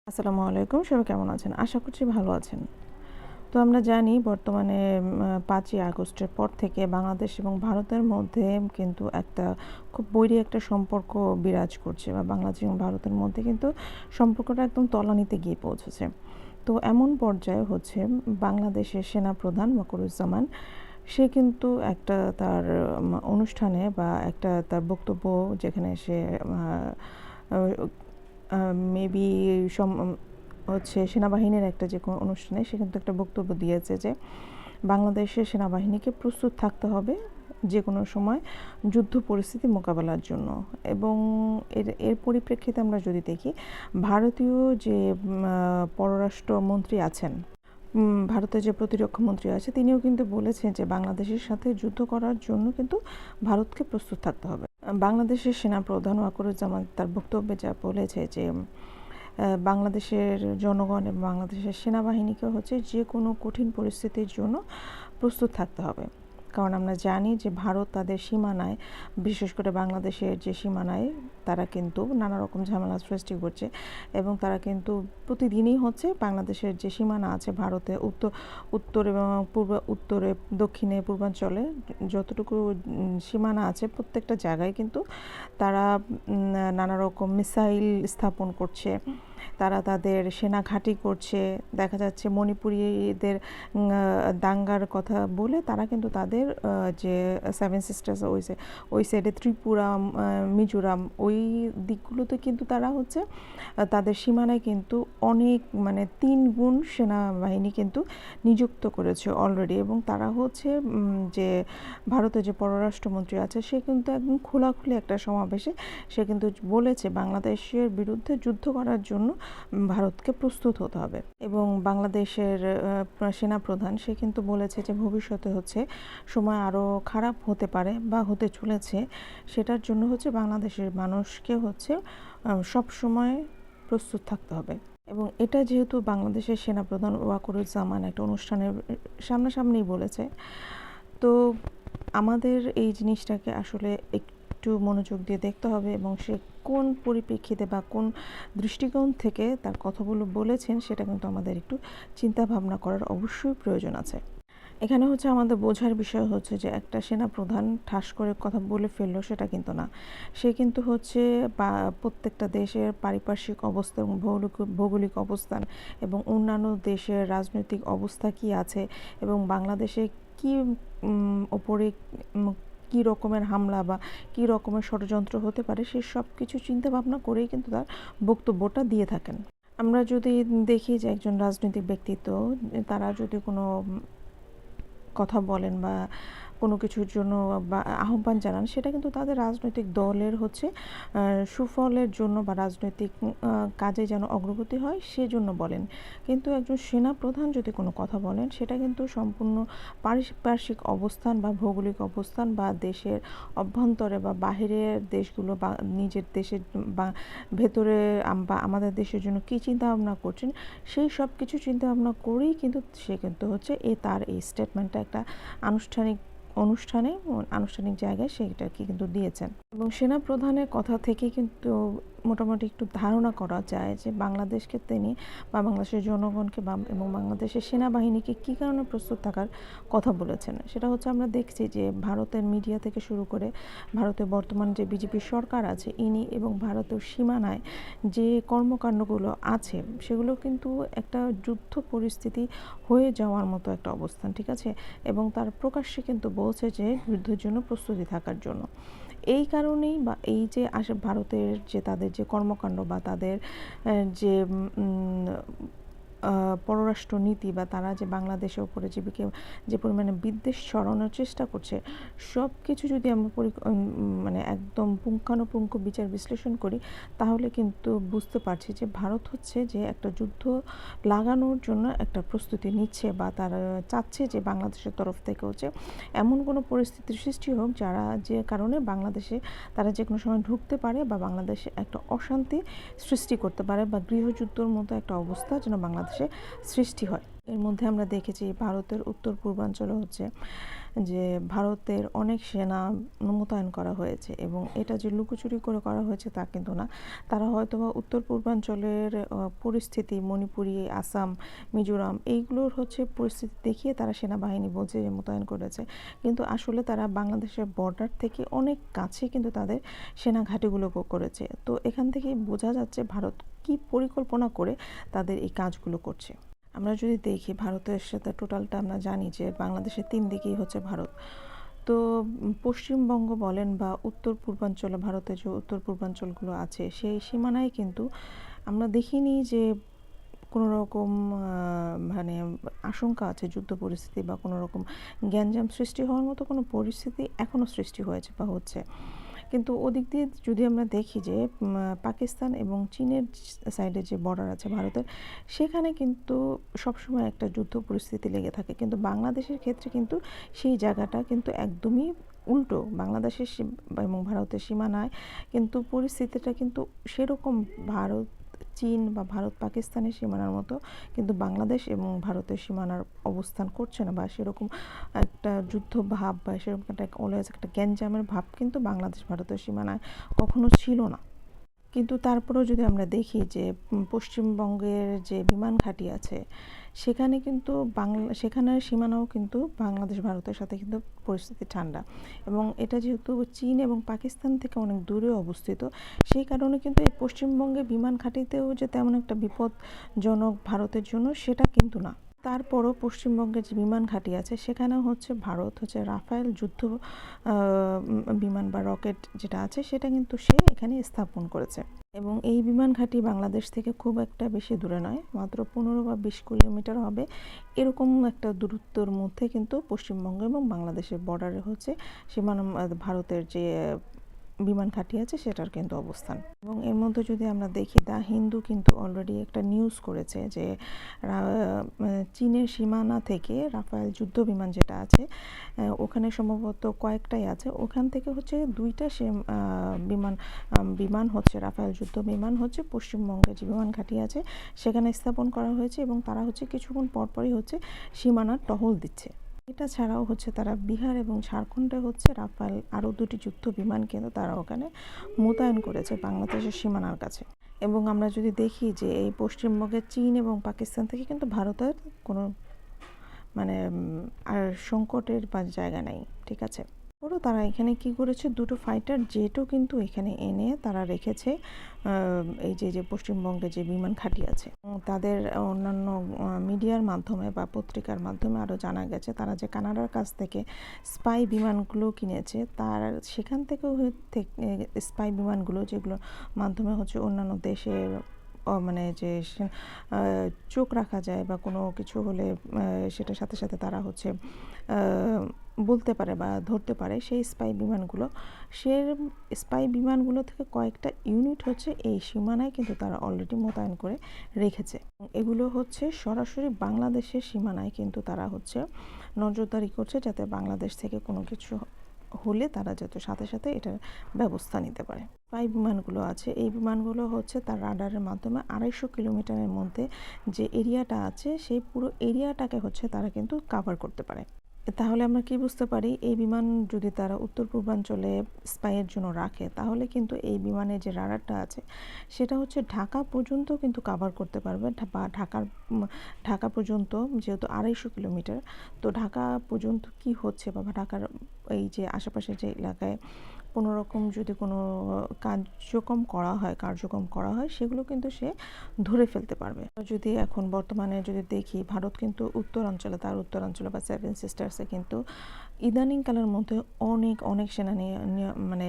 আসসালামু আলাইকুম। সবাই কেমন আছেন? আশা করছি ভালো আছেন। তো আমরা জানি বর্তমানে ৫ই আগস্টের পর থেকে বাংলাদেশ এবং ভারতের মধ্যে কিন্তু একটা খুব বৈরী একটা সম্পর্ক বিরাজ করছে, বা বাংলাদেশ এবং ভারতের মধ্যে কিন্তু সম্পর্কটা একদম তলানিতে গিয়ে পৌঁছেছে। তো এমন পর্যায়ে হচ্ছে বাংলাদেশের সেনাপ্রধান ওয়াকারুজ্জামান সে কিন্তু একটা তার অনুষ্ঠানে বা একটা তার বক্তব্য, যেখানে সে মেবি হচ্ছে সেনাবাহিনীর একটা যে কোনো অনুষ্ঠানে সে কিন্তু একটা বক্তব্য দিয়েছে যে বাংলাদেশের সেনাবাহিনীকে প্রস্তুত থাকতে হবে যে কোনো সময় যুদ্ধ পরিস্থিতি মোকাবেলার জন্য। এবং এর পরিপ্রেক্ষিতে আমরা যদি দেখি, ভারতীয় যে পররাষ্ট্রমন্ত্রী আছেন, ভারতের যে প্রতিরক্ষা মন্ত্রী আছে, তিনিও কিন্তু বলেছেন যে বাংলাদেশের সাথে যুদ্ধ করার জন্য কিন্তু ভারতকে প্রস্তুত থাকতে হবে। বাংলাদেশের সেনাপ্রধান ওয়াকারুজ্জামান তার বক্তব্যে যা বলেছে যে বাংলাদেশের জনগণ এবং বাংলাদেশের সেনাবাহিনীকে হচ্ছে যে কোনো কঠিন পরিস্থিতির জন্য প্রস্তুত থাকতে হবে। কারণ আমরা জানি যে ভারত তাদের সীমানায়, বিশেষ করে বাংলাদেশের যে সীমানায়, তারা কিন্তু নানা রকম ঝামেলা সৃষ্টি করছে। এবং তারা কিন্তু প্রতিদিনই হচ্ছে বাংলাদেশের যে সীমানা আছে ভারতে উত্তর এবং উত্তরে, দক্ষিণে, পূর্বাঞ্চলে যতটুকু সীমানা আছে প্রত্যেকটা জায়গায় কিন্তু তারা নানা রকম মিসাইল স্থাপন করছে, তারা তাদের সেনা ঘাঁটি করছে। দেখা যাচ্ছে মণিপুরীদের দাঙ্গার কথা বলে তারা কিন্তু তাদের যে সেভেন সিস্টার্স ওই সাইডে ত্রিপুরা, মিজোরাম, ওই দিকগুলোতে কিন্তু তারা হচ্ছে তাদের সীমানায় কিন্তু অনেক 3 গুণ সেনাবাহিনী কিন্তু নিযুক্ত করেছে অলরেডি। এবং তারা হচ্ছে যে ভারতের যে পররাষ্ট্রমন্ত্রী আছে, সে কিন্তু একদম খোলাখুলি একটা সমাবেশে সে কিন্তু বলেছে বাংলাদেশের বিরুদ্ধে যুদ্ধ করার জন্য ভারতকে প্রস্তুত হতে হবে। এবং বাংলাদেশের সেনাপ্রধান সে কিন্তু বলেছে যে ভবিষ্যতে হচ্ছে সময় আরও খারাপ হতে পারে বা হতে চলেছে, সেটার জন্য হচ্ছে বাংলাদেশের মানুষকে হচ্ছে সব সময় প্রস্তুত থাকতে হবে। এবং এটা যেহেতু বাংলাদেশের সেনাপ্রধান ওয়াকারুজ্জামান একটা অনুষ্ঠানের সামনাসামনিই বলেছে, তো আমাদের এই জিনিসটাকে আসলে একটু মনোযোগ দিয়ে দেখতে হবে, এবং সে কোন পরিপ্রেক্ষিতে বা কোন দৃষ্টিকোণ থেকে তার কথাগুলো বলেছেন সেটা কিন্তু আমাদের একটু চিন্তা ভাবনা করার অবশ্যই প্রয়োজন আছে। এখানে হচ্ছে আমাদের বোঝার বিষয় হচ্ছে যে একটা সেনাপ্রধান ঠাস করে কথা বলে ফেললো সেটা কিন্তু না। সে কিন্তু হচ্ছে বা প্রত্যেকটা দেশের পারিপার্শ্বিক অবস্থা এবং ভৌগোলিক অবস্থান এবং অন্যান্য দেশের রাজনৈতিক অবস্থা কি আছে, এবং বাংলাদেশে কি ওপরে কী রকমের হামলা বা কী রকমের ষড়যন্ত্র হতে পারে, সে সব কিছু চিন্তা ভাবনা করেই কিন্তু তার বক্তব্যটা দিয়ে থাকেন। আমরা যদি দেখি যে একজন রাজনৈতিক ব্যক্তিত্ব, তারা যদি কোনো কথা বলেন বা কোনো কিছুর জন্য বা আহ্বান জানান, সেটা কিন্তু তাদের রাজনৈতিক দলের হচ্ছে সুফলের জন্য বা রাজনৈতিক কাজে যেন অগ্রগতি হয় সেজন্য বলেন। কিন্তু একজন সেনাপ্রধান যদি কোনো কথা বলেন, সেটা কিন্তু সম্পূর্ণ পারিপার্শ্বিক অবস্থান বা ভৌগোলিক অবস্থান বা দেশের অভ্যন্তরে বা বাহিরের দেশগুলো বা নিজের দেশের বা ভেতরে বা আমাদের দেশের জন্য কী চিন্তাভাবনা করছেন, সেই সব কিছু চিন্তাভাবনা করেই কিন্তু সে কিন্তু হচ্ছে তার এই স্টেটমেন্টটা একটা আনুষ্ঠানিক জায়গায় সেটাকে কিন্তু দিয়েছেন। এবং সেনাপ্রধানের কথা থেকে কিন্তু মোটামুটি একটু ধারণা করা যায় যে বাংলাদেশকে তিনি বা বাংলাদেশের জনগণকে এবং বাংলাদেশের সেনাবাহিনীকে কী কারণে প্রস্তুত থাকার কথা বলেছেন। সেটা হচ্ছে আমরা দেখছি যে ভারতের মিডিয়া থেকে শুরু করে ভারতের বর্তমান যে বিজেপি সরকার আছে ইনি এবং ভারতের সীমানায় যে কর্মকাণ্ডগুলো আছে সেগুলো কিন্তু একটা যুদ্ধ পরিস্থিতি হয়ে যাওয়ার মতো একটা অবস্থান, ঠিক আছে। এবং তার প্রকাশ্যে কিন্তু বলছে যে যুদ্ধের জন্য প্রস্তুতি থাকার জন্য। এই কারণেই বা এই যে ভারতের যে তাদের যে কর্মকাণ্ড বা তাদের যে পররাষ্ট্র নীতি বা তারা যে বাংলাদেশের উপরে যে পরিমাণে বিদ্বেষ ছড়ানোর চেষ্টা করছে, সব কিছু যদি আমরা একদম পুঙ্খানুপুঙ্খ বিচার বিশ্লেষণ করি, তাহলে কিন্তু বুঝতে পারছি যে ভারত হচ্ছে যে একটা যুদ্ধ লাগানোর জন্য একটা প্রস্তুতি নিচ্ছে, বা তারা চাচ্ছে যে বাংলাদেশের তরফ থেকে হচ্ছে এমন কোনো পরিস্থিতির সৃষ্টি হোক যে কারণে বাংলাদেশে তারা যে কোনো সময় ঢুকতে পারে বা বাংলাদেশে একটা অশান্তি সৃষ্টি করতে পারে, বা গৃহযুদ্ধর মতো একটা অবস্থা যেন বাংলাদেশে বাংলাদেশে সৃষ্টি হয়। এর মধ্যে আমরা দেখেছি ভারতের উত্তর পূর্বাঞ্চলে হচ্ছে যে ভারতের অনেক সেনা মোতায়েন করা হয়েছে, এবং এটা যে লুকোচুরি করে করা হয়েছে তা কিন্তু না। তারা হয়তোবা উত্তর পূর্বাঞ্চলের পরিস্থিতি, মণিপুরি, আসাম, মিজোরাম এইগুলোর হচ্ছে পরিস্থিতি দেখিয়ে তারা সেনাবাহিনী বলছে যে মোতায়েন করেছে, কিন্তু আসলে তারা বাংলাদেশের বর্ডার থেকে অনেক কাছে কিন্তু তাদের সেনা ঘাঁটিগুলো করেছে। তো এখান থেকে বোঝা যাচ্ছে ভারত কি পরিকল্পনা করে তাদের এই কাজগুলো করছে। আমরা যদি দেখি ভারতের সাথে টোটালটা আমরা জানি যে বাংলাদেশের 3 দিকেই হচ্ছে ভারত। তো পশ্চিমবঙ্গ বলেন বা উত্তর পূর্বাঞ্চলে, ভারতের যে উত্তর পূর্বাঞ্চলগুলো আছে সেই সীমানায় কিন্তু আমরা দেখিনি যে কোনো রকম মানে আশঙ্কা আছে যুদ্ধ পরিস্থিতি বা কোনো রকম গ্যাঞ্জাম সৃষ্টি হওয়ার মতো কোনো পরিস্থিতি এখনও সৃষ্টি হয়েছে বা হচ্ছে। কিন্তু ওদিক দিয়ে যদি আমরা দেখি যে পাকিস্তান এবং চীনের সাইডে যে বর্ডার আছে ভারতের, সেখানে কিন্তু সবসময় একটা যুদ্ধ পরিস্থিতি লেগে থাকে, কিন্তু বাংলাদেশের ক্ষেত্রে কিন্তু সেই জায়গাটা কিন্তু একদমই উল্টো। বাংলাদেশের এবং ভারতের সীমানায় কিন্তু পরিস্থিতিটা কিন্তু সেরকম ভারত চীন বা ভারত পাকিস্তানের সীমানার মতো কিন্তু বাংলাদেশ এবং ভারতের সীমানার অবস্থান করছে না, বা সেরকম একটা যুদ্ধ ভাব বা সেরকম একটা অলওয়েজ একটা গ্যাঞ্জামের ভাব কিন্তু বাংলাদেশ ভারতের সীমানায় কখনো ছিল না। কিন্তু তারপরেও যদি আমরা দেখি যে পশ্চিমবঙ্গের যে বিমান ঘাঁটি আছে সেখানে কিন্তু সেখানের সীমানাও কিন্তু বাংলাদেশ ভারতের সাথে কিন্তু পরিস্থিতি ঠান্ডা, এবং এটা যেহেতু চীন এবং পাকিস্তান থেকে অনেক দূরে অবস্থিত, সেই কারণে কিন্তু এই পশ্চিমবঙ্গে বিমান ঘাঁটিতেও যে তেমন একটা বিপদজনক ভারতের জন্য সেটা কিন্তু না। তারপরও পশ্চিমবঙ্গের যে বিমান ঘাঁটি আছে সেখানেও হচ্ছে ভারত হচ্ছে রাফায়েল যুদ্ধ বিমান বা রকেট যেটা আছে সেটা কিন্তু সে এখানে স্থাপন করেছে, এবং এই বিমান ঘাঁটি বাংলাদেশ থেকে খুব একটা বেশি দূরে নয়, মাত্র 15 বা 20 কিলোমিটার হবে এরকম একটা দূরত্বের মধ্যে কিন্তু পশ্চিমবঙ্গ এবং বাংলাদেশের বর্ডারে হচ্ছে সীমানা ভারতের যে বিমান ঘাঁটি আছে সেটার কিন্তু অবস্থান। এবং এর মধ্যে যদি আমরা দেখি দ্য হিন্দু কিন্তু অলরেডি একটা নিউজ করেছে যে চীনের সীমানা থেকে রাফায়েল যুদ্ধ বিমান যেটা আছে ওখানে সম্ভবত কয়েকটাই আছে, ওখান থেকে হচ্ছে 2টা বিমান হচ্ছে রাফায়েল যুদ্ধ বিমান হচ্ছে পশ্চিমবঙ্গে যে বিমান ঘাঁটি আছে সেখানে স্থাপন করা হয়েছে, এবং তারা হচ্ছে কিছুক্ষণ পরপরই হচ্ছে সীমানার টহল দিচ্ছে। এটা ছাড়াও হচ্ছে তারা বিহার এবং ঝাড়খণ্ডে হচ্ছে রাফায়েল আরও 2টি যুদ্ধ বিমান কিন্তু তারা ওখানে মোতায়েন করেছে বাংলাদেশের সীমানার কাছে। এবং আমরা যদি দেখি যে এই পশ্চিমবঙ্গে চীন এবং পাকিস্তান থেকে কিন্তু ভারতের কোনো মানে আর সংকটের বা জায়গা নেই, ঠিক আছে। ওরও তারা এখানে কি করেছে, 2টো ফাইটার জেটও কিন্তু এখানে এনে তারা রেখেছে এই যে পশ্চিমবঙ্গে যে বিমান ঘাঁটি আছে। তাদের অন্যান্য মিডিয়ার মাধ্যমে বা পত্রিকার মাধ্যমে আরও জানা গেছে তারা যে কানাডার কাছ থেকে স্পাই বিমানগুলো কিনেছে, তার সেখান থেকেও স্পাই বিমানগুলো যেগুলোর মাধ্যমে হচ্ছে অন্যান্য দেশের মানে যে চোখ রাখা যায় বা কোনো কিছু হলে সেটার সাথে সাথে তারা হচ্ছে বলতে পারে বা ধরতে পারে, সেই স্পাই বিমানগুলো থেকে কয়েকটা ইউনিট হচ্ছে এই সীমানায় কিন্তু তারা অলরেডি মোতায়েন করে রেখেছে। এগুলো হচ্ছে সরাসরি বাংলাদেশের সীমানায় কিন্তু তারা হচ্ছে নজরদারি করছে, যাতে বাংলাদেশ থেকে কোনো কিছু হলে তারা যাতে সাথে সাথে এটার ব্যবস্থা নিতে পারে। স্পাই বিমানগুলো আছে, এই বিমানগুলো হচ্ছে তার রাডারের মাধ্যমে 250 কিলোমিটারের মধ্যে যে এরিয়াটা আছে সেই পুরো এরিয়াটাকে হচ্ছে তারা কিন্তু কাভার করতে পারে। তাহলে আমরা কি বুঝতে পারি, এই বিমান যদি তারা উত্তর পূর্বাঞ্চলে স্পাইয়ের জন্য রাখে তাহলে কিন্তু এই বিমানের যে রাডারটা আছে সেটা হচ্ছে ঢাকা পর্যন্ত কিন্তু কাভার করতে পারবে, বা ঢাকা পর্যন্ত যেহেতু 250 কিলোমিটার, তো ঢাকা পর্যন্ত কি হচ্ছে বা ঢাকার এই যে আশেপাশে যে এলাকায় কোনো রকম যদি কোনো কার্যক্রম করা হয় সেগুলো কিন্তু সে ধরে ফেলতে পারবে। যদি এখন বর্তমানে যদি দেখি ভারত কিন্তু তার উত্তরাঞ্চলে বা 7 সিস্টার্সে কিন্তু ইদানিংকালের মধ্যে অনেক সেনা মানে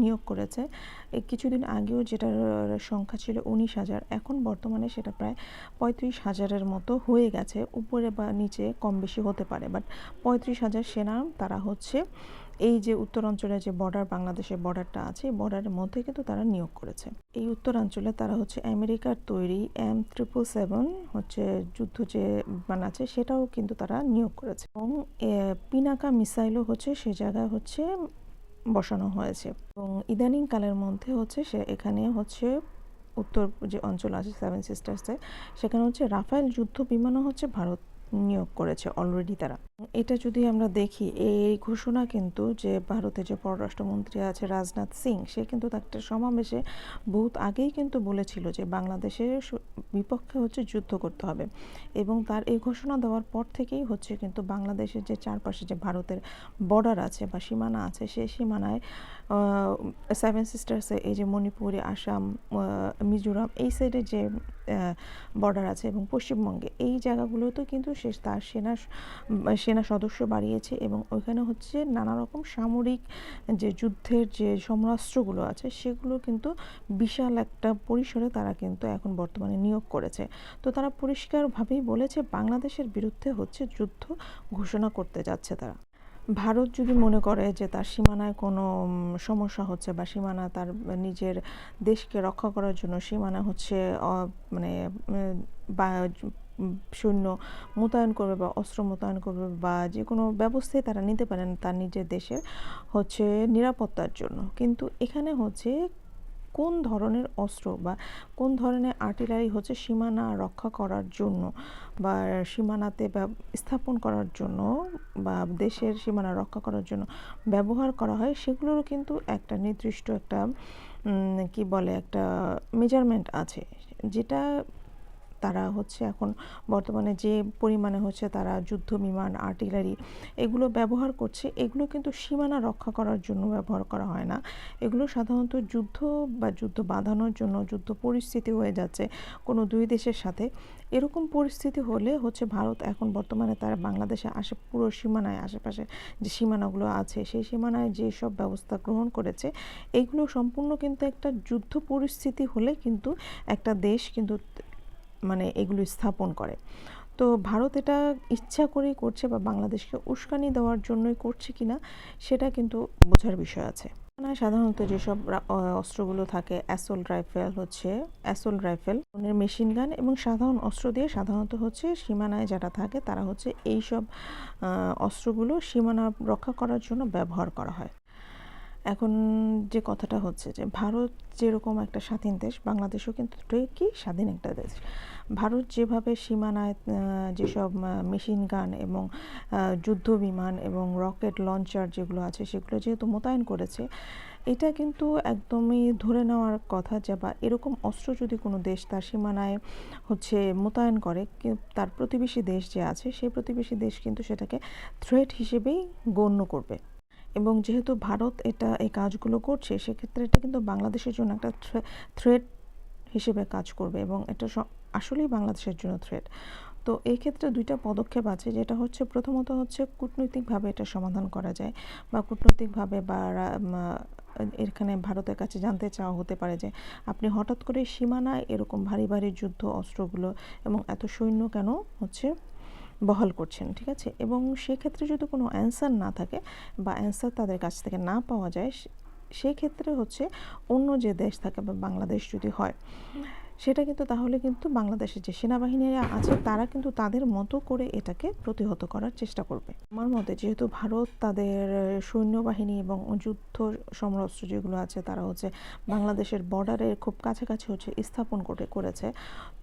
নিয়োগ করেছে। কিছুদিন আগেও যেটার সংখ্যা ছিল 19,000, এখন বর্তমানে সেটা প্রায় 35,000-এর মতো হয়ে গেছে, উপরে বা নিচে কম বেশি হতে পারে, বাট 35,000 সেনা তারা হচ্ছে এই যে উত্তরাঞ্চলে যে বাংলাদেশের বর্ডারটা আছে বর্ডারের মধ্যে কিন্তু তারা নিয়োগ করেছে। এই উত্তরাঞ্চলে তারা হচ্ছে আমেরিকার তৈরি M777 হচ্ছে যুদ্ধ যে বিমান আছে সেটাও কিন্তু তারা নিয়োগ করেছে, এবং পিনাকা মিসাইলও হচ্ছে সে জায়গায় হচ্ছে বসানো হয়েছে। এবং ইদানিং কালের মধ্যে হচ্ছে সে এখানে হচ্ছে উত্তর যে অঞ্চল আছে সেভেন সিস্টার্সে, সেখানে হচ্ছে রাফায়েল যুদ্ধ বিমানও হচ্ছে ভারত নিয়োগ করেছে অলরেডি তারা। এটা যদি আমরা দেখি, এই ঘোষণা কিন্তু যে ভারতের যে পররাষ্ট্রমন্ত্রী আছে রাজনাথ সিং, সে কিন্তু একটা সমাবেশে বহুত আগেই কিন্তু বলেছিল যে বাংলাদেশের বিপক্ষে হচ্ছে যুদ্ধ করতে হবে, এবং তার এই ঘোষণা দেওয়ার পর থেকেই হচ্ছে কিন্তু বাংলাদেশের যে চারপাশে যে ভারতের বর্ডার আছে বা সীমানা আছে, সেই সীমানায় সেভেন সিস্টার্সে এই যে মণিপুরে, আসাম, মিজোরাম এই সাইডে যে বর্ডার আছে এবং পশ্চিমবঙ্গে এই জায়গাগুলোতেও কিন্তু সে তার সেনা সদস্য বাড়িয়েছে, এবং ওইখানে হচ্ছে নানা রকম সামরিক যে যুদ্ধের যে সমরাস্ত্রগুলো আছে সেগুলো কিন্তু বিশাল একটা পরিসরে তারা কিন্তু এখন বর্তমানে নিয়োগ করেছে। তো তারা পরিষ্কারভাবেই বলেছে বাংলাদেশের বিরুদ্ধে হচ্ছে যুদ্ধ ঘোষণা করতে যাচ্ছে তারা। ভারত যদি মনে করে যে তার সীমানায় কোনো সমস্যা হচ্ছে বা সীমানা তার নিজের দেশকে রক্ষা করার জন্য সীমানা হচ্ছে মানে বা সৈন্য মোতায়েন করবে বা অস্ত্র মোতায়েন করবে বা যে কোনো ব্যবস্থাই তারা নিতে পারেন তার নিজের দেশের হচ্ছে নিরাপত্তার জন্য, কিন্তু এখানে হচ্ছে কোন ধরনের অস্ত্র বা কোন ধরনের আর্টিলারি হচ্ছে সীমানা রক্ষা করার জন্য বা সীমানাতে স্থাপন করার জন্য বা দেশের সীমানা রক্ষা করার জন্য ব্যবহার করা হয়, সেগুলোরও কিন্তু একটা নির্দিষ্ট একটা কি বলে একটা মেজারমেন্ট আছে, যেটা তারা হচ্ছে এখন বর্তমানে যে পরিমাণে হচ্ছে তারা যুদ্ধ বিমান, আর্টিলারি এগুলো ব্যবহার করছে, এগুলো কিন্তু সীমানা রক্ষা করার জন্য ব্যবহার করা হয় না। এগুলো সাধারণত যুদ্ধ বা যুদ্ধ বাঁধানোর জন্য, যুদ্ধ পরিস্থিতি হয়ে যাচ্ছে কোনো দুই দেশের সাথে, এরকম পরিস্থিতি হলে হচ্ছে ভারত এখন বর্তমানে তারা বাংলাদেশে পুরো সীমানায় আশেপাশে যে সীমানাগুলো আছে সেই সীমানায় যেসব ব্যবস্থা গ্রহণ করেছে, এইগুলো সম্পূর্ণ কিন্তু একটা যুদ্ধ পরিস্থিতি হলে কিন্তু একটা দেশ কিন্তু মানে এগুলো স্থাপন করে। তো ভারত এটা ইচ্ছা করেই করছে বা বাংলাদেশকে উস্কানি দেওয়ার জন্যই করছে কিনা সেটা কিন্তু বোঝার বিষয় আছে। সাধারণত যেসব অস্ত্রগুলো থাকে, অ্যাসল্ট রাইফেল, মেশিন গান এবং সাধারণ অস্ত্র দিয়ে সাধারণত হচ্ছে সীমানায় যারা থাকে তারা হচ্ছে এইসব অস্ত্রগুলো সীমানা রক্ষা করার জন্য ব্যবহার করা হয়। এখন যে কথাটা হচ্ছে যে ভারত যেরকম একটা স্বাধীন দেশ, বাংলাদেশও কিন্তু ঠিকই স্বাধীন একটা দেশ। ভারত যেভাবে সীমানায় যেসব মেশিন গান এবং যুদ্ধ বিমান এবং রকেট লঞ্চার যেগুলো আছে সেগুলো যেহেতু মোতায়েন করেছে, এটা কিন্তু একদমই ধরে নেওয়ার কথা যে বা এরকম অস্ত্র যদি কোনো দেশ তার সীমানায় হচ্ছে মোতায়েন করে, তার প্রতিবেশী দেশ যে আছে সেই প্রতিবেশী দেশ কিন্তু সেটাকে থ্রেট হিসেবেই গণ্য করবে, এবং যেহেতু ভারত এই কাজগুলো করছে সেক্ষেত্রে এটা কিন্তু বাংলাদেশের জন্য একটা থ্রেট হিসেবে কাজ করবে, এবং এটা আসলেই বাংলাদেশের জন্য থ্রেট। তো এই ক্ষেত্রে দুইটা পদক্ষেপ আছে, যেটা হচ্ছে প্রথমত হচ্ছে কূটনৈতিকভাবে এটা সমাধান করা যায় বা কূটনৈতিকভাবে বা এখানে ভারতের কাছে জানতে চাওয়া হতে পারে যে আপনি হঠাৎ করে সীমানায় এরকম ভারী ভারী যুদ্ধ অস্ত্রগুলো এবং এত সৈন্য কেন হচ্ছে বহাল করছেন, ঠিক আছে। এবং সেক্ষেত্রে যদি কোনো অ্যান্সার না থাকে বা অ্যান্সার তাদের কাছ থেকে না পাওয়া যায়, সেই ক্ষেত্রে হচ্ছে অন্য যে দেশ থাকে বা বাংলাদেশ যদি হয়, সেটা কিন্তু তাহলে কিন্তু বাংলাদেশের যে সেনাবাহিনীরা আছে তারা কিন্তু তাদের মতো করে এটাকে প্রতিহত করার চেষ্টা করবে। আমার মতে যেহেতু ভারত তাদের সৈন্যবাহিনী এবং যুদ্ধ সমরাস্ত্র যেগুলো আছে তারা হচ্ছে বাংলাদেশের বর্ডারের খুব কাছাকাছি হচ্ছে স্থাপন করেছে,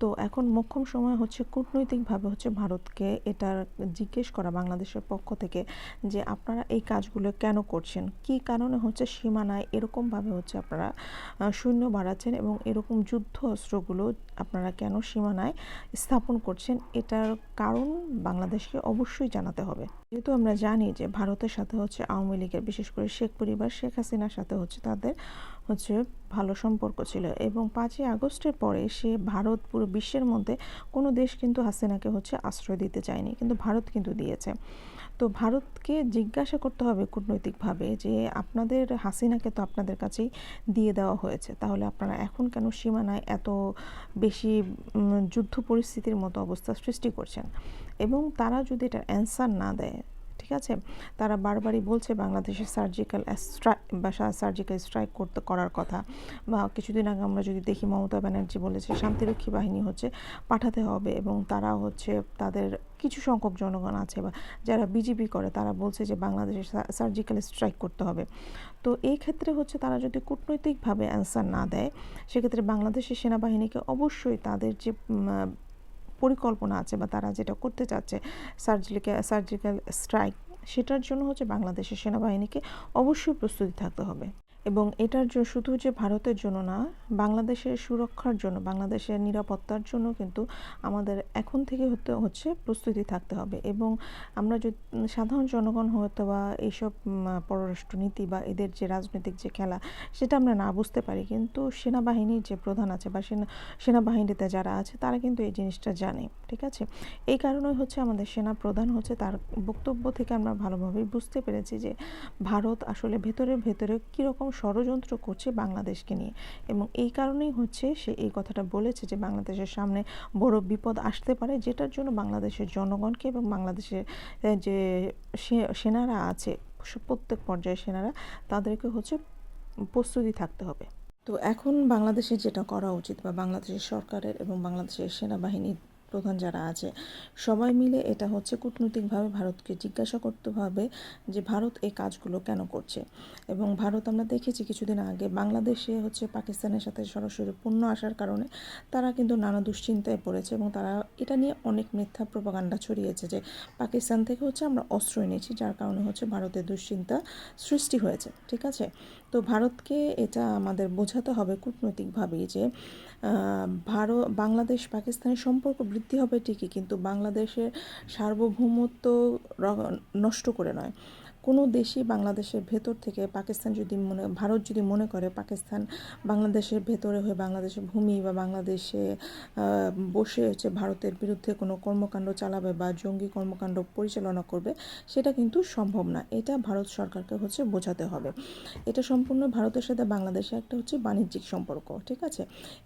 তো এখন মোক্ষম সময় হচ্ছে কূটনৈতিকভাবে হচ্ছে ভারতকে এটার জিজ্ঞেস করা বাংলাদেশের পক্ষ থেকে যে আপনারা এই কাজগুলো কেন করছেন, কি কারণে হচ্ছে সীমানায় এরকমভাবে হচ্ছে আপনারা সৈন্য বাড়াচ্ছেন এবং এরকম যুদ্ধ অস্ত্রগুলো আপনারা কেন সীমানায় স্থাপন করছেন, এটার কারণ বাংলাদেশকে অবশ্যই জানাতে হবে। যেহেতু আমরা জানি যে ভারতের সাথে হচ্ছে আওয়ামী লীগের, বিশেষ করে শেখ পরিবার, শেখ হাসিনার সাথে হচ্ছে তাদের হচ্ছে ভালো সম্পর্ক ছিল, এবং 5ই আগস্টের পরে সে ভারত পুরো বিশ্বের মধ্যে কোনো দেশ কিন্তু হাসিনাকে হচ্ছে আশ্রয় দিতে চায়নি, কিন্তু ভারত কিন্তু দিয়েছে। তো ভারতকে জিজ্ঞাসা করতে হবে কূটনৈতিকভাবে যে আপনাদের হাসিনাকে তো আপনাদের কাছেই দিয়ে দেওয়া হয়েছে, তাহলে আপনারা এখন কেন সীমানায় এত বেশি যুদ্ধ পরিস্থিতির মতো অবস্থা সৃষ্টি করছেন। এবং তারা যদি এটার অ্যান্সার না দেয়, ঠিক আছে, তারা বারবারই বলছে বাংলাদেশের সার্জিক্যাল স্ট্রাইক করার কথা, বা কিছুদিন আগে আমরা যদি দেখি মমতা ব্যানার্জি বলেছে শান্তিরক্ষী বাহিনী হচ্ছে পাঠাতে হবে এবং তারা হচ্ছে তাদের কিছু সংখ্যক জনগণ আছে বা যারা বিজেপি করে তারা বলছে যে বাংলাদেশে সার্জিক্যাল স্ট্রাইক করতে হবে। তো এই ক্ষেত্রে হচ্ছে তারা যদি কূটনৈতিকভাবে অ্যান্সার না দেয়, সেক্ষেত্রে বাংলাদেশের সেনাবাহিনীকে অবশ্যই তাদের যে পরিকল্পনা আছে বা তারা যেটা করতে চাচ্ছে সার্জিক্যাল স্ট্রাইক, সেটার জন্য হচ্ছে বাংলাদেশের সেনাবাহিনীকে অবশ্যই প্রস্তুতি থাকতে হবে। এবং এটার শুধু যে ভারতের জন্য না, বাংলাদেশের সুরক্ষার জন্য, বাংলাদেশের নিরাপত্তার জন্য কিন্তু আমাদের এখন থেকে হচ্ছে প্রস্তুতি থাকতে হবে। এবং আমরা যদি সাধারণ জনগণ হয়তো বা এইসব পররাষ্ট্রনীতি বা এদের যে রাজনৈতিক যে খেলা, সেটা আমরা না বুঝতে পারি, কিন্তু সেনাবাহিনীর যে প্রধান আছে বা সেনাবাহিনীতে যারা আছে তারা কিন্তু এই জিনিসটা জানে, ঠিক আছে। এই কারণেই হচ্ছে আমাদের সেনা প্রধান হচ্ছে তার বক্তব্য থেকে আমরা ভালোভাবেই বুঝতে পেরেছি যে ভারত আসলে ভেতরে ভেতরে কীরকম ষড়যন্ত্র করছে বাংলাদেশকে নিয়ে। এবং এই কারণেই হচ্ছে সে এই কথাটা বলেছে যে বাংলাদেশের সামনে বড় বিপদ আসতে পারে, যেটার জন্য বাংলাদেশের জনগণকে এবং বাংলাদেশের যে সেনারা আছে, প্রত্যেক পর্যায়ে সেনারা, তাদেরকে হচ্ছে প্রস্তুতি থাকতে হবে। তো এখন বাংলাদেশে যেটা করা উচিত বা বাংলাদেশের সরকারের এবং বাংলাদেশের সেনাবাহিনীর প্রধান যারা আছে সবাই মিলে এটা হচ্ছে কূটনৈতিকভাবে ভারতকে জিজ্ঞাসা করতে হবে যে ভারত এই কাজগুলো কেন করছে। এবং ভারত আমরা দেখেছি কিছুদিন আগে বাংলাদেশে হচ্ছে পাকিস্তানের সাথে সরাসরি পণ্য আসার কারণে তারা কিন্তু নানা দুশ্চিন্তায় পড়েছে এবং তারা এটা নিয়ে অনেক মিথ্যা প্রোপাগান্ডা ছড়িয়েছে যে পাকিস্তান থেকে হচ্ছে আমরা অস্ত্র এনেছি, যার কারণে হচ্ছে ভারতের দুশ্চিন্তা সৃষ্টি হয়েছে, ঠিক আছে। তো ভারতকে এটা আমাদের বোঝাতে হবে কূটনৈতিকভাবেই যে বাংলাদেশ পাকিস্তানের সম্পর্ক বৃদ্ধি হবে ঠিকই, কিন্তু বাংলাদেশের সার্বভৌমত্ব নষ্ট করে নয়। কোনো দেশই বাংলাদেশের ভেতর থেকে ভারত যদি মনে করে পাকিস্তান বাংলাদেশের ভেতরে হয়ে বাংলাদেশের ভূমি বা বাংলাদেশে বসে হচ্ছে ভারতের বিরুদ্ধে কোনো কর্মকাণ্ড চালাবে বা জঙ্গি কর্মকাণ্ড পরিচালনা করবে, সেটা কিন্তু সম্ভব না। এটা ভারত সরকারকে হচ্ছে বোঝাতে হবে। এটা সম্পূর্ণ ভারতের সাথে বাংলাদেশে একটা হচ্ছে বাণিজ্যিক সম্পর্ক, ঠিক আছে।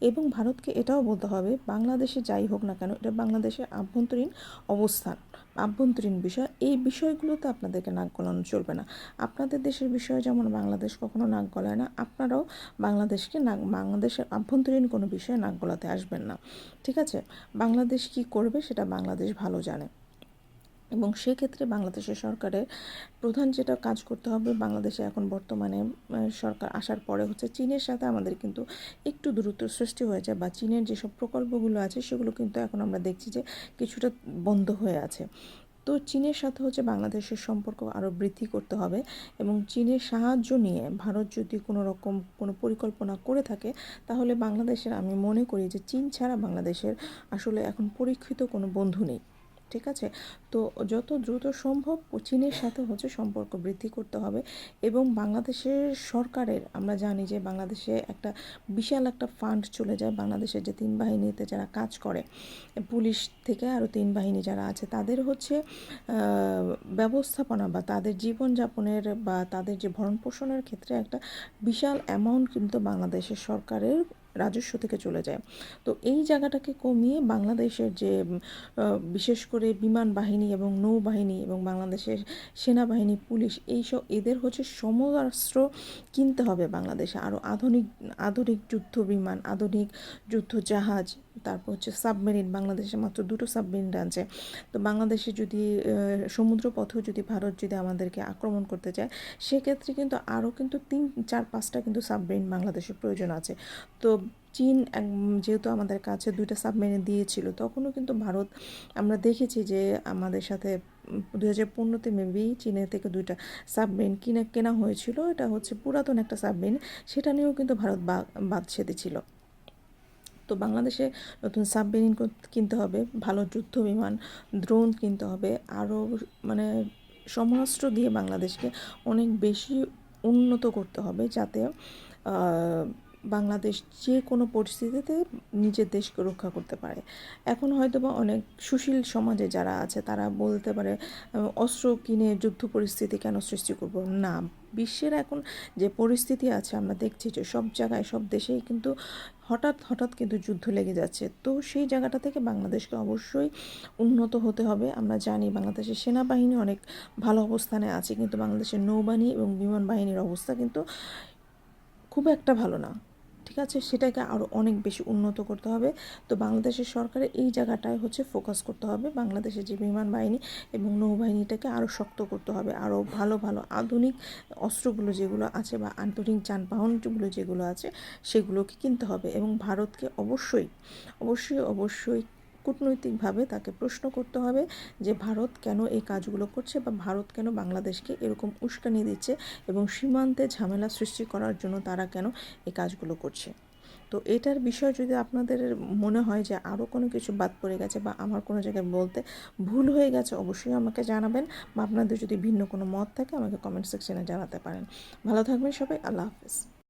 এবং ভারতকে এটাও বলতে হবে বাংলাদেশে যাই হোক না কেন, এটা বাংলাদেশের আভ্যন্তরীণ অবস্থান, আভ্যন্তরীণ বিষয়, এই বিষয়গুলোতে আপনাদেরকে নাক গলানো চলবে না। আপনাদের দেশের বিষয়ে যেমন বাংলাদেশ কখনো নাক গলায় না, আপনারাও বাংলাদেশের আভ্যন্তরীণ কোনো বিষয়ে নাক গলাতে আসবেন না, ঠিক আছে। বাংলাদেশ কি করবে সেটা বাংলাদেশ ভালো জানে। এবং সেক্ষেত্রে বাংলাদেশের সরকারের প্রধান যেটা কাজ করতে হবে, বাংলাদেশে এখন বর্তমানে সরকার আসার পরে হচ্ছে চীনের সাথে আমাদের কিন্তু একটু দূরত্ব সৃষ্টি হয়েছে বা চীনের যেসব প্রকল্পগুলো আছে সেগুলো কিন্তু এখন আমরা দেখছি যে কিছুটা বন্ধ হয়ে আছে। তো চীনের সাথে হচ্ছে বাংলাদেশের সম্পর্ক আরও বৃদ্ধি করতে হবে এবং চীনের সাহায্য নিয়ে ভারত যদি কোনো পরিকল্পনা করে থাকে, তাহলে বাংলাদেশের, আমি মনে করি যে চীন ছাড়া বাংলাদেশের আসলে এখন পরীক্ষিত কোনো বন্ধু নেই, ঠিক আছে। তো যত দ্রুত সম্ভব চীনের সাথে হচ্ছে সম্পর্ক বৃদ্ধি করতে হবে। এবং বাংলাদেশের সরকারের, আমরা জানি যে বাংলাদেশে একটা বিশাল একটা ফান্ড চলে যায় বাংলাদেশের যে 3 বাহিনীতে যারা কাজ করে, পুলিশ থেকে আরও 3 বাহিনী যারা আছে, তাদের হচ্ছে ব্যবস্থাপনা বা তাদের জীবনযাপনের বা তাদের যে ভরণ পোষণের ক্ষেত্রে একটা বিশাল অ্যামাউন্ট কিন্তু বাংলাদেশের সরকারের রাজস্ব থেকে চলে যায়। তো এই জায়গাটাকে কমিয়ে বাংলাদেশের যে বিশেষ করে বিমান বাহিনী এবং নৌবাহিনী এবং বাংলাদেশের সেনাবাহিনী, পুলিশ, এদের হচ্ছে সমরাস্ত্র কিনতে হবে বাংলাদেশে। আরও আধুনিক যুদ্ধ বিমান, আধুনিক যুদ্ধ জাহাজ, তারপর হচ্ছে সাবমেরিন, বাংলাদেশে মাত্র 2টো সাবমেরিন আছে। তো বাংলাদেশে যদি সমুদ্রপথেও যদি ভারত যদি আমাদেরকে আক্রমণ করতে চায়, সেক্ষেত্রে কিন্তু আরও কিন্তু 3-4-5টা কিন্তু সাবমেরিন বাংলাদেশের প্রয়োজন আছে। তো চীন যেহেতু আমাদের কাছে 2টা সাবমেরিন দিয়েছিল, তখনও কিন্তু ভারত, আমরা দেখেছি যে আমাদের সাথে 2015-তে মেবি চীনের থেকে 2টা সাবমেরিন কেনা হয়েছিল। এটা হচ্ছে পুরাতন একটা সাবমেরিন, সেটা নিয়েও কিন্তু ভারত বাদ সেধেছিল। তো বাংলাদেশে নতুন সাবমেরিন কিনতে হবে, ভালো যুদ্ধ বিমান, ড্রোন কিনতে হবে, আরও মানে সমরাস্ত্র দিয়ে বাংলাদেশকে অনেক বেশি উন্নত করতে হবে, যাতে বাংলাদেশ যে কোনো পরিস্থিতিতে নিজের দেশকে রক্ষা করতে পারে। এখন হয়তো বা অনেক সুশীল সমাজে যারা আছে তারা বলতে পারে অস্ত্র কিনে যুদ্ধ পরিস্থিতি কেন সৃষ্টি করব না। বিশ্বের এখন যে পরিস্থিতি আছে, আমরা দেখছি যে সব জায়গায় সব দেশেই কিন্তু হঠাৎ কিন্তু যুদ্ধ লেগে যাচ্ছে। তো সেই জায়গাটা থেকে বাংলাদেশকে অবশ্যই উন্নত হতে হবে। আমরা জানি বাংলাদেশের সেনাবাহিনী অনেক ভালো অবস্থানে আছে, কিন্তু বাংলাদেশের নৌবাহিনী এবং বিমান বাহিনীর অবস্থা কিন্তু খুব একটা ভালো না। ঠিক আছে, সেটাকে আরও অনেক বেশি উন্নত করতে হবে। তো বাংলাদেশের সরকারের এই জায়গাটায় হচ্ছে ফোকাস করতে হবে, বাংলাদেশের যে বিমান বাহিনী এবং নৌবাহিনীটাকে আরও শক্ত করতে হবে, আরও ভালো ভালো আধুনিক অস্ত্রগুলো যেগুলো আছে বা আধুনিক যানবাহনগুলো যেগুলো আছে সেগুলোকে কিনতে হবে। এবং ভারতকে অবশ্যই অবশ্যই অবশ্যই কূটনৈতিকভাবে তাকে প্রশ্ন করতে হবে যে ভারত কেন এই কাজগুলো করছে বা ভারত কেন বাংলাদেশকে এরকম উস্কানি দিচ্ছে এবং সীমান্তে ঝামেলা সৃষ্টি করার জন্য তারা কেন এই কাজগুলো করছে। তো এটার বিষয় যদি আপনাদের মনে হয় যে আরও কোনো কিছু বাদ পড়ে গেছে বা আমার কোনো জায়গায় বলতে ভুল হয়ে গেছে, অবশ্যই আমাকে জানাবেন, বা আপনাদের যদি ভিন্ন কোনো মত থাকে আমাকে কমেন্ট সেকশনে জানাতে পারেন। ভালো থাকবেন সবাই, আল্লাহ হাফেজ।